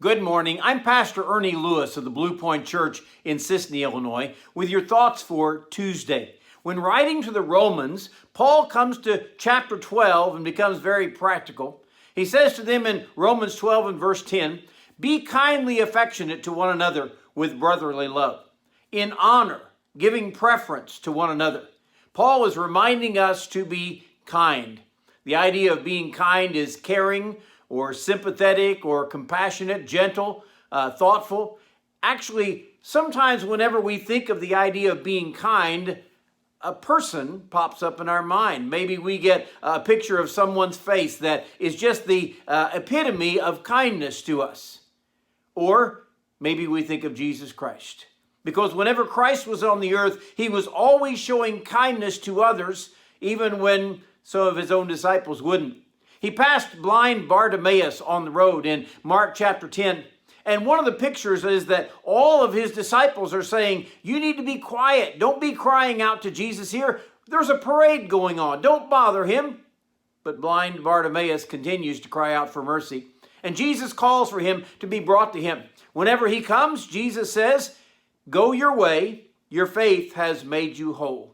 Good morning. I'm Pastor Ernie Lewis of the Blue Point Church in Sisney, Illinois, with your thoughts for Tuesday. When writing to the Romans, Paul comes to chapter 12 and becomes very practical. He says to them in Romans 12 and verse 10, "Be kindly affectionate to one another with brotherly love, in honor, giving preference to one another." Paul is reminding us to be kind. The idea of being kind is caring or sympathetic or compassionate, gentle, thoughtful. Actually, sometimes whenever we think of the idea of being kind, a person pops up in our mind. Maybe we get a picture of someone's face that is just the epitome of kindness to us. Or maybe we think of Jesus Christ. Because whenever Christ was on the earth, he was always showing kindness to others, even when some of his own disciples wouldn't. He passed blind Bartimaeus on the road in Mark chapter 10. And one of the pictures is that all of his disciples are saying, "You need to be quiet. Don't be crying out to Jesus here. There's a parade going on. Don't bother him." But blind Bartimaeus continues to cry out for mercy. And Jesus calls for him to be brought to him. Whenever he comes, Jesus says, "Go your way. Your faith has made you whole."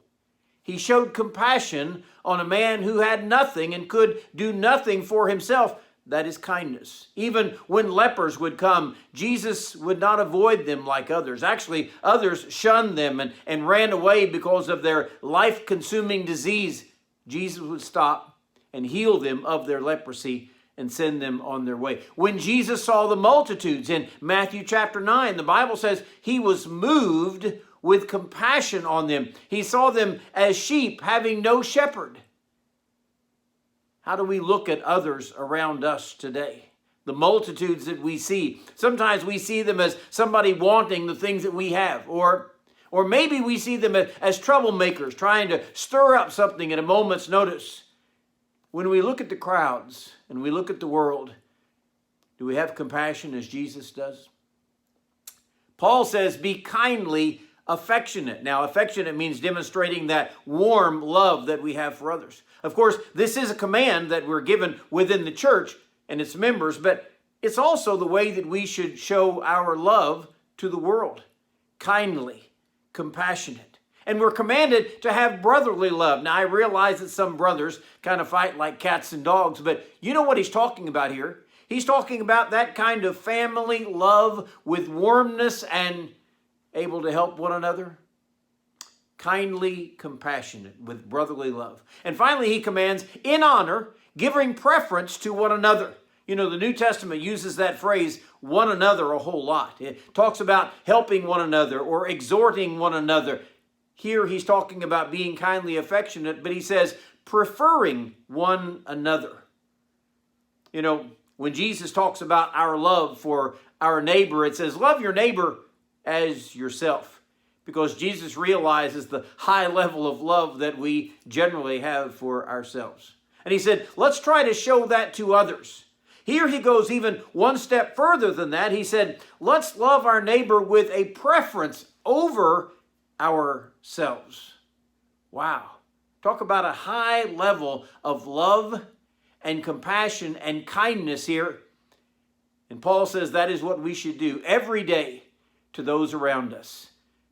He showed compassion on a man who had nothing and could do nothing for himself. That is kindness. Even when lepers would come, Jesus would not avoid them like others. Actually, others shunned them and ran away because of their life-consuming disease. Jesus would stop and heal them of their leprosy and send them on their way. When Jesus saw the multitudes in Matthew chapter 9, the Bible says he was moved with compassion on them. He saw them as sheep having no shepherd. How do we look at others around us today? The multitudes that we see. Sometimes we see them as somebody wanting the things that we have. Or maybe we see them as troublemakers trying to stir up something at a moment's notice. When we look at the crowds and we look at the world, do we have compassion as Jesus does? Paul says, "Be kindly affectionate." Now, affectionate means demonstrating that warm love that we have for others. Of course, this is a command that we're given within the church and its members, but it's also the way that we should show our love to the world. Kindly, compassionate. And we're commanded to have brotherly love. Now, I realize that some brothers kind of fight like cats and dogs, but you know what he's talking about here? He's talking about that kind of family love with warmness and able to help one another. Kindly, compassionate, with brotherly love. And finally, he commands, in honor, giving preference to one another. You know, the New Testament uses that phrase, one another, a whole lot. It talks about helping one another or exhorting one another. Here he's talking about being kindly affectionate, but he says preferring one another. You know, when Jesus talks about our love for our neighbor, it says, love your neighbor as yourself, because Jesus realizes the high level of love that we generally have for ourselves. And he said, let's try to show that to others. Here he goes even one step further than that. He said, let's love our neighbor with a preference over ourselves. Wow. Talk about a high level of love and compassion and kindness here. And Paul says that is what we should do every day to those around us,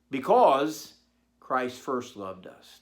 because Christ first loved us.